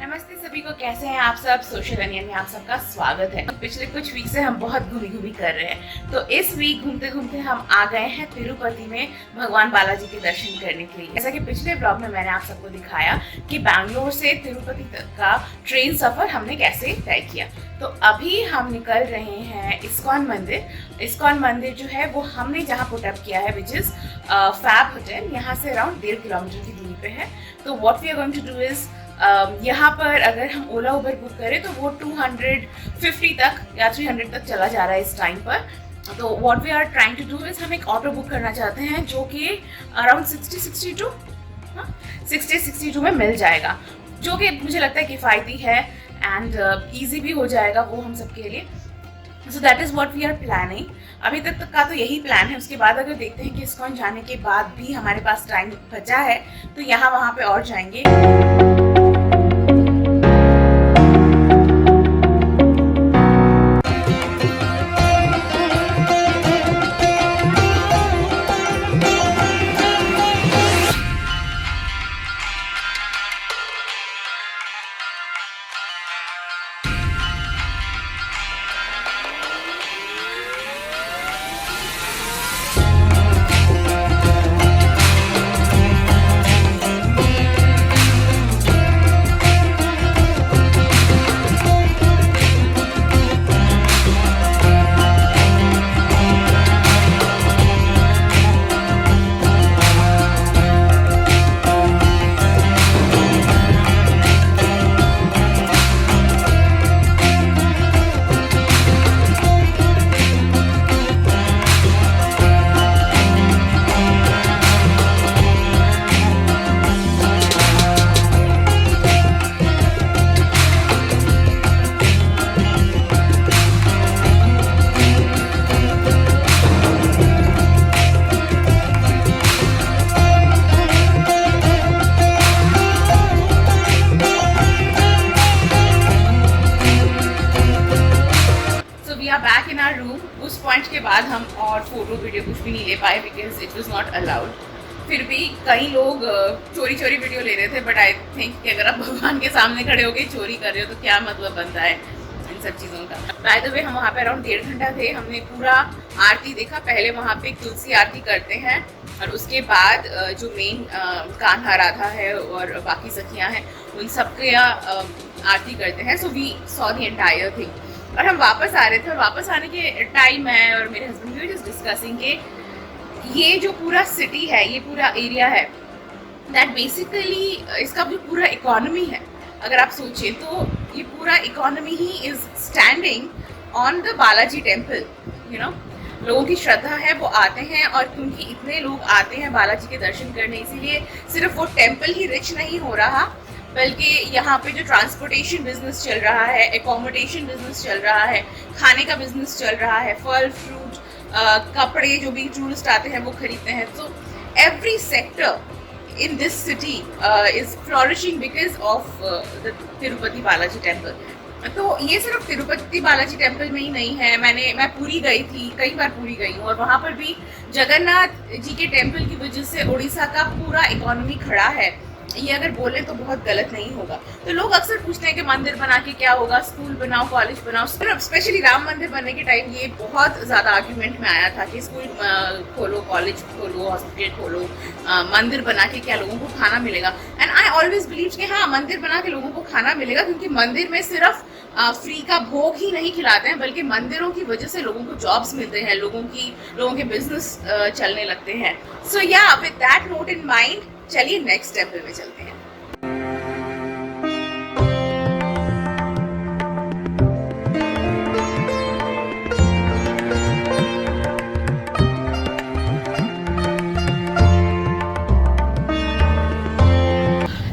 नमस्ते सभी को, कैसे हैं आप सब। सोशल अनियन में आप सबका स्वागत है। पिछले कुछ वीक से हम बहुत घूमी कर रहे हैं, तो इस वीक घूमते घूमते हम आ गए हैं तिरुपति में भगवान बालाजी के दर्शन करने के लिए। जैसा कि पिछले ब्लॉग में मैंने आप सबको दिखाया कि बैंगलोर से तिरुपति तक का ट्रेन सफर हमने कैसे तय किया, तो अभी हम निकल रहे हैं इस्कॉन मंदिर। इस्कॉन मंदिर जो है वो हमने जहाँ पुटअप किया है, विच इज फैब होटल, यहाँ से अराउंड 1.5 किलोमीटर की दूरी पे है। तो what we are going to do is, यहाँ पर अगर हम ओला उबर बुक करें तो वो 250 तक या 300 तक चला जा रहा है इस टाइम पर। तो what we are trying to do is, हम एक ऑटो बुक करना चाहते हैं जो कि अराउंड 60-62 में मिल जाएगा, जो कि मुझे लगता है किफ़ायती है एंड ईजी भी हो जाएगा वो हम सबके लिए। So that is what we are planning. अभी तक का तो यही प्लान है। उसके बाद अगर देखते हैं कि इस्कॉन जाने के बाद भी हमारे पास टाइम बचा है तो यहाँ वहाँ पे और जाएंगे। Back in our room. उस पॉइंट के बाद हम और फोटो वीडियो कुछ भी नहीं ले पाए because it was not allowed. फिर भी कई लोग चोरी वीडियो ले रहे थे, बट आई थिंक कि अगर आप भगवान के सामने खड़े होकर चोरी कर रहे हो तो क्या मतलब बनता है इन सब चीज़ों का। बाय द वे हम वहाँ पे अराउंड 1.5 घंटा थे। हमने पूरा आरती देखा। पहले वहाँ पे तुलसी आरती करते हैं और उसके बाद जो मेन कान्हा राधा है और बाकी सखियाँ हैं उन सबके आरती करते हैं। So we saw the entire thing. और हम वापस आ रहे थे और वापस आने के टाइम है और मेरे हस्बैंड भी जस्ट डिस्कसिंग के ये जो पूरा सिटी है, ये पूरा एरिया है, दैट बेसिकली इसका जो पूरा इकोनॉमी है, अगर आप सोचें तो ये पूरा economy he is standing on the Balaji temple. You know, लोगों की श्रद्धा है, वो आते हैं और क्योंकि इतने लोग आते हैं बालाजी के दर्शन करने, इसीलिए सिर्फ वो टेम्पल ही रिच नहीं हो रहा बल्कि यहाँ पे जो ट्रांसपोर्टेशन बिजनेस चल रहा है, एकोमोडेशन बिजनेस चल रहा है, खाने का बिजनेस चल रहा है, फल फ्रूट, कपड़े जो भी टूरिस्ट आते हैं वो खरीदते हैं। तो every sector in this city is flourishing because of the Tirupati Balaji temple. तो ये सिर्फ तिरुपति बालाजी टेम्पल में ही नहीं है। मैं पूरी गई थी, कई बार पूरी गई हूँ, और वहाँ पर भी जगन्नाथ जी के टेम्पल की वजह से उड़ीसा का पूरा इकोनॉमी खड़ा है। ये अगर बोले तो बहुत गलत नहीं होगा। तो लोग अक्सर पूछते हैं कि मंदिर बना के क्या होगा, स्कूल बनाओ, कॉलेज बनाओ। स्पेशली राम मंदिर बनने के टाइम ये बहुत ज़्यादा आर्ग्यूमेंट में आया था कि स्कूल खोलो, कॉलेज खोलो, हॉस्पिटल खोलो, मंदिर बना के क्या लोगों को खाना मिलेगा। एंड आई ऑलवेज बिलीव कि हाँ, मंदिर बना के लोगों को खाना मिलेगा, क्योंकि मंदिर में सिर्फ फ्री का भोग ही नहीं खिलाते हैं, बल्कि मंदिरों की वजह से लोगों को जॉब्स मिलते हैं, लोगों के बिजनेस चलने लगते हैं। सो या with that note in mind, चलिए नेक्स्ट टेम्पल में चलते हैं।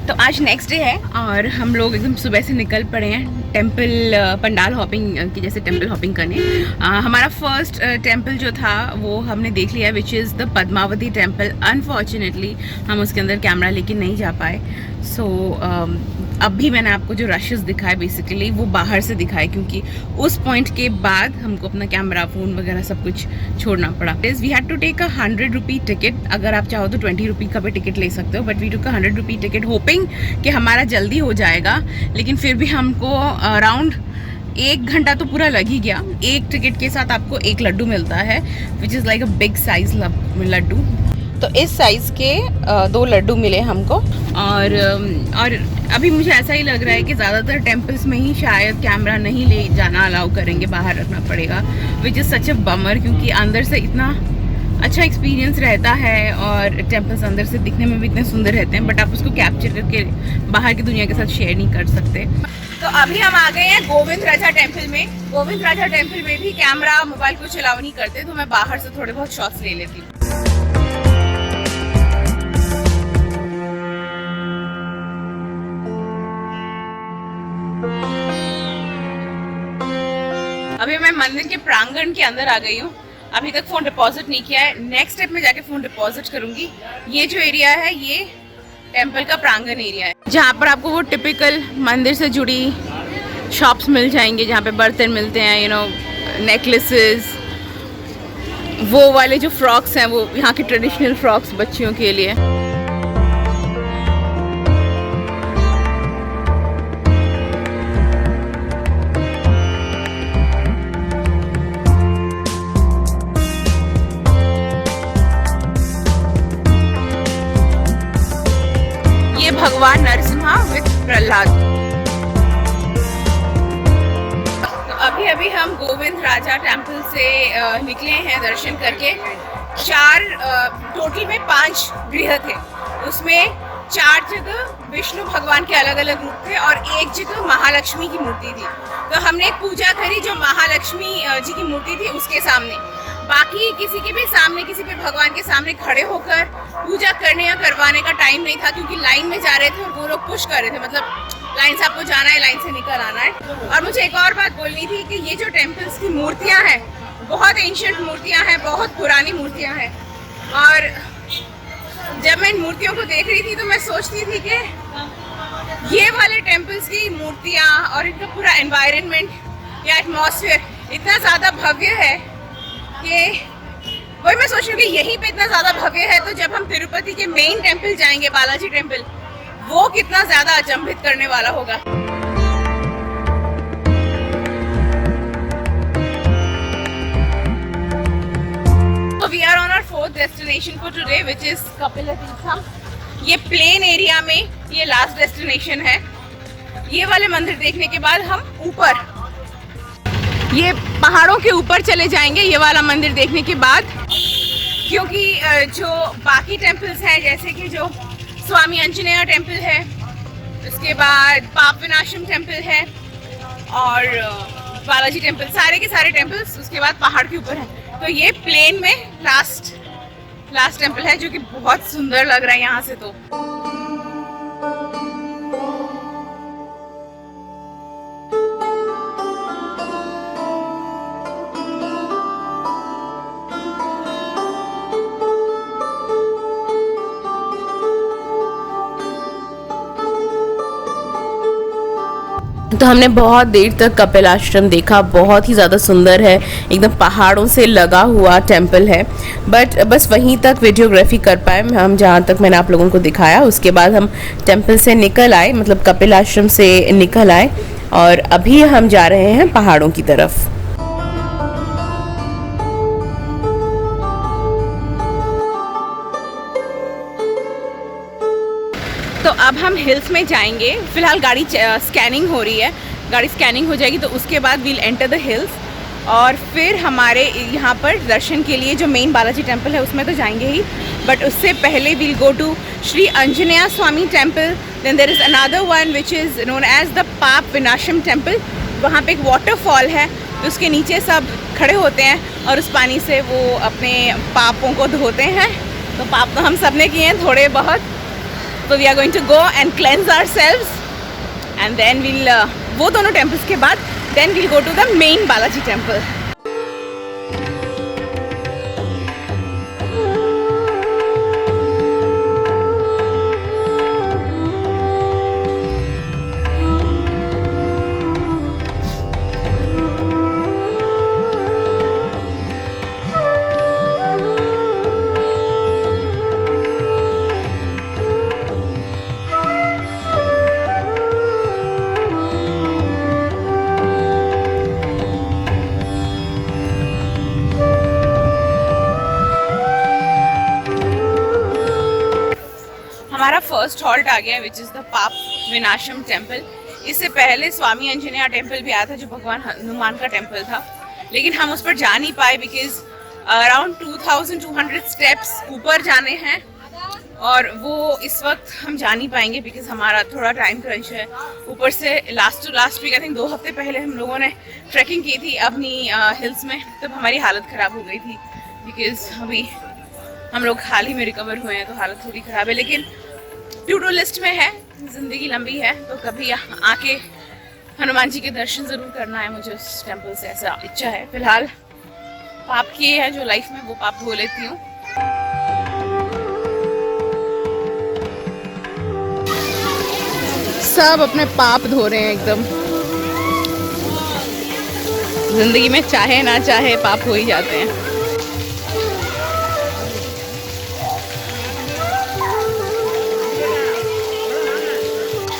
तो आज नेक्स्ट डे है और हम लोग एकदम सुबह से निकल पड़े हैं टेम्पल पंडाल हॉपिंग की, जैसे टेम्पल हॉपिंग करने। हमारा फर्स्ट टेम्पल जो था वो हमने देख लिया, which is the Padmavati temple. Unfortunately हम उसके अंदर कैमरा लेके नहीं जा पाए। सो अभी मैंने आपको जो रशेस दिखाए बेसिकली वो बाहर से दिखाए, क्योंकि उस पॉइंट के बाद हमको अपना कैमरा, फ़ोन वगैरह सब कुछ छोड़ना पड़ा। We had to take a 100 rupee ticket. अगर आप चाहो तो 20 रुपी का भी टिकट ले सकते हो, but we took a 100 rupee ticket hoping कि हमारा जल्दी हो जाएगा। लेकिन फिर भी हमको अराउंड 1 घंटा तो पूरा लग ही गया। एक टिकट के साथ आपको एक लड्डू मिलता है, which is like a big size laddu. तो इस साइज़ के 2 लड्डू मिले हमको। और अभी मुझे ऐसा ही लग रहा है कि ज़्यादातर टेम्पल्स में ही शायद कैमरा नहीं ले जाना अलाउ करेंगे, बाहर रखना पड़ेगा, which is such a bummer, क्योंकि अंदर से इतना अच्छा एक्सपीरियंस रहता है और टेम्पल्स अंदर से दिखने में भी इतने सुंदर रहते हैं, बट आप उसको कैप्चर करके बाहर की दुनिया के साथ शेयर नहीं कर सकते। तो अभी हम आ गए हैं गोविंद राजा टेम्पल में। गोविंद राजा टेम्पल में भी कैमरा, मोबाइल कुछ अलाउ नहीं करते, तो मैं बाहर से थोड़े बहुत शॉट्स ले लेती हूँ। अभी मैं मंदिर के प्रांगण के अंदर आ गई हूँ। अभी तक फ़ोन डिपॉजिट नहीं किया है, नेक्स्ट स्टेप में जाके फ़ोन डिपॉजिट करूँगी। ये जो एरिया है ये टेम्पल का प्रांगण एरिया है, जहाँ पर आपको वो टिपिकल मंदिर से जुड़ी शॉप्स मिल जाएंगे, जहाँ पे बर्तन मिलते हैं, यू नो, नेकलेसेस, वो वाले जो फ्रॉक्स हैं वो यहाँ के ट्रेडिशनल फ्रॉक्स बच्चियों के लिए। भगवान नरसिम्हा विद प्रहलाद। अभी हम गोविंद राजा टेम्पल से निकले हैं दर्शन करके। टोटल में 5 गृह थे, उसमें 4 जगह विष्णु भगवान के अलग अलग रूप थे और एक जगह महालक्ष्मी की मूर्ति थी। तो हमने एक पूजा करी जो महालक्ष्मी जी की मूर्ति थी उसके सामने। बाकी किसी के भी सामने, किसी भी भगवान के सामने खड़े होकर पूजा करने या करवाने का टाइम नहीं था, क्योंकि लाइन में जा रहे थे और वो लोग पुश कर रहे थे, मतलब लाइन से आपको जाना है, लाइन से निकल आना है। और मुझे एक और बात बोलनी थी कि ये जो टेम्पल्स की मूर्तियाँ हैं बहुत एंशिएंट मूर्तियाँ हैं, बहुत पुरानी मूर्तियाँ हैं। और जब मैं इन मूर्तियों को देख रही थी तो मैं सोचती थी कि ये वाले टेम्पल्स की मूर्तियाँ और इनका पूरा एनवायरनमेंट या एटमॉस्फेयर इतना ज़्यादा भव्य है कि वही मैं सोच रही हूँ कि यहीं पे इतना ज़्यादा भव्य है, तो जब हम तिरुपति के मेन टेम्पल जाएंगे, बालाजी टेम्पल, वो कितना ज़्यादा अचंभित करने वाला होगा। So we are on our 4th destination for today, which is Kapila Tirtham. ये प्लेन एरिया में ये लास्ट डेस्टिनेशन है। ये वाले मंदिर देखने के बाद हम ऊपर ये पहाड़ों के ऊपर चले जाएंगे, ये वाला मंदिर देखने के बाद, क्योंकि जो बाकी टेम्पल्स हैं जैसे कि जो स्वामी आंजनेय टेम्पल है, उसके बाद पाप विनाशम टेम्पल है और बालाजी टेम्पल, सारे के सारे टेम्पल्स उसके बाद पहाड़ के ऊपर हैं। तो ये प्लेन में लास्ट टेम्पल है जो कि बहुत सुंदर लग रहा है यहाँ से। तो हमने बहुत देर तक कपिल आश्रम देखा, बहुत ही ज़्यादा सुंदर है, एकदम पहाड़ों से लगा हुआ टेम्पल है। बट बस वहीं तक वीडियोग्राफी कर पाए हम, जहाँ तक मैंने आप लोगों को दिखाया। उसके बाद हम टेम्पल से निकल आए, मतलब कपिल आश्रम से निकल आए, और अभी हम जा रहे हैं पहाड़ों की तरफ। तो अब हम हिल्स में जाएंगे। फिलहाल गाड़ी स्कैनिंग हो रही है, गाड़ी स्कैनिंग हो जाएगी तो उसके बाद वील एंटर द हिल्स, और फिर हमारे यहाँ पर दर्शन के लिए जो मेन बालाजी टेम्पल है उसमें तो जाएंगे ही, बट उससे पहले we'll go to Shri Anjaneya Swami temple. Then there is another one which is known as the Papavinasam temple. वहाँ पे एक वाटरफॉल है, तो उसके नीचे सब खड़े होते हैं और उस पानी से वो अपने पापों को धोते हैं। तो पाप तो हम सब ने किए हैं थोड़े बहुत। So we are going to go and cleanse ourselves, and then we'll वो दोनों temples के बाद then we'll go to the main Balaji temple. First halt आ गया which is the Papavinasam temple. इससे पहले स्वामी अंजनेया टेम्पल भी आया था जो भगवान हनुमान का टेम्पल था, लेकिन हम उस पर जा नहीं पाए बिकॉज अराउंड 2200 स्टेप्स ऊपर जाने हैं और वो इस वक्त हम जा नहीं पाएंगे बिकॉज हमारा थोड़ा टाइम क्रंच है। ऊपर से लास्ट वीक आई थिंक 2 हफ्ते पहले हम लोगों ने ट्रैकिंग की थी अपनी हिल्स में, तब हमारी हालत ख़राब हो गई थी बिकॉज अभी हम लोग हाल ही में रिकवर हुए हैं तो हालत थोड़ी ख़राब है। लेकिन टू डू लिस्ट में है, ज़िंदगी लंबी है तो कभी आके हनुमान जी के दर्शन ज़रूर करना है मुझे उस टेम्पल से, ऐसा इच्छा है। फिलहाल पाप किए हैं जो लाइफ में वो पाप धो लेती हूँ। सब अपने पाप धो रहे हैं एकदम। जिंदगी में चाहे ना चाहे पाप हो ही जाते हैं।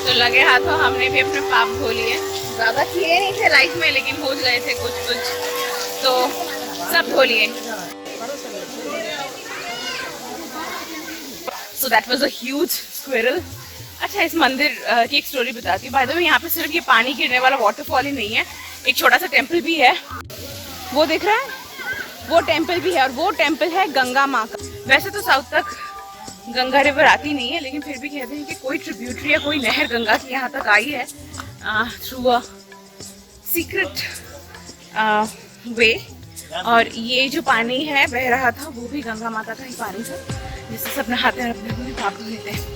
तो लगे हाथों हमने भी अपने पाप धो लिए। ज़्यादा किए नहीं थे लाइफ में लेकिन हो गए थे कुछ तो सब धो लिए। So that was a huge squirrel. अच्छा, इस मंदिर की एक स्टोरी बताती हूँ। बाय द वे यहाँ पे सिर्फ ये पानी गिरने वाला वाटरफॉल ही नहीं है, एक छोटा सा टेम्पल भी है, वो दिख रहा है, वो टेम्पल भी है और वो टेम्पल है गंगा माँ का। वैसे तो साउथ तक गंगा रिवर आती नहीं है लेकिन फिर भी कहते हैं कि कोई ट्रिब्यूटरी या कोई नहर गंगा की यहाँ तक आई है थ्रू अ सीक्रेट वे, और ये जो पानी है बह रहा था वो भी गंगा माता का ही पानी था जिससे सब नहाते हैं अपने पाप धोते हैं।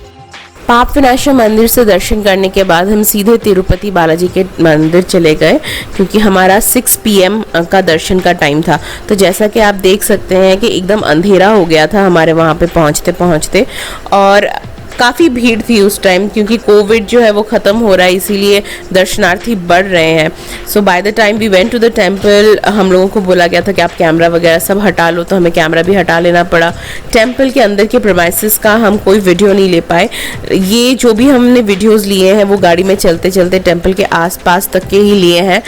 पाप विनाशम मंदिर से दर्शन करने के बाद हम सीधे तिरुपति बालाजी के मंदिर चले गए क्योंकि हमारा 6 PM का दर्शन का टाइम था। तो जैसा कि आप देख सकते हैं कि एकदम अंधेरा हो गया था हमारे वहाँ पे पहुँचते पहुँचते, और काफ़ी भीड़ थी उस टाइम क्योंकि कोविड जो है वो ख़त्म हो रहा है, इसीलिए दर्शनार्थी बढ़ रहे हैं। So by the time we went to the temple, हम लोगों को बोला गया था कि आप कैमरा वगैरह सब हटा लो, तो हमें कैमरा भी हटा लेना पड़ा। टेम्पल के अंदर के प्रेमाइसेस का हम कोई वीडियो नहीं ले पाए। ये जो भी हमने वीडियोज़ लिए हैं वो गाड़ी में चलते चलते टेम्पल के आसपास तक के ही लिए हैं,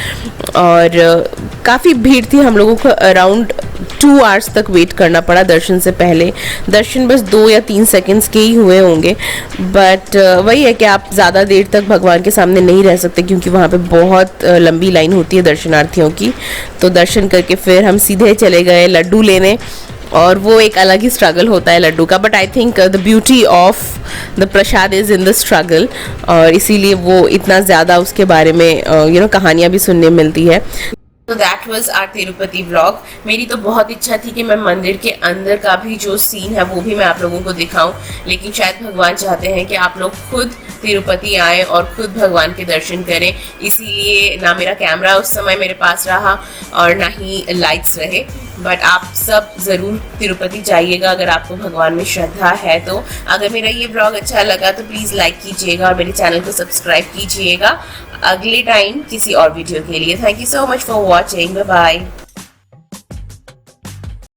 और काफ़ी भीड़ थी। हम लोगों को अराउंड 2 आवर्स तक वेट करना पड़ा दर्शन से पहले। दर्शन बस 2 या 3 सेकंड्स के ही हुए होंगे, बट वही है कि आप ज़्यादा देर तक भगवान के सामने नहीं रह सकते क्योंकि वहाँ पे बहुत लंबी लाइन होती है दर्शनार्थियों की। तो दर्शन करके फिर हम सीधे चले गए लड्डू लेने, और वो एक अलग ही स्ट्रगल होता है लड्डू का, but I think the beauty of the Prasad is in the struggle, और इसीलिए वो इतना ज़्यादा उसके बारे में कहानियाँ भी सुनने मिलती है। तो that was our Tirupati vlog. मेरी तो बहुत इच्छा थी कि मैं मंदिर के अंदर का भी जो सीन है वो भी मैं आप लोगों को दिखाऊं, लेकिन शायद भगवान चाहते हैं कि आप लोग खुद तिरुपति आए और खुद भगवान के दर्शन करें, इसीलिए ना मेरा कैमरा उस समय मेरे पास रहा और ना ही लाइट्स रहे। बट आप सब ज़रूर तिरुपति जाइएगा अगर आपको भगवान में श्रद्धा है तो। अगर मेरा ये व्लॉग अच्छा लगा तो प्लीज़ लाइक कीजिएगा और मेरे चैनल को सब्सक्राइब कीजिएगा अगले टाइम किसी और वीडियो के लिए। Thank you so much for watching, bye bye.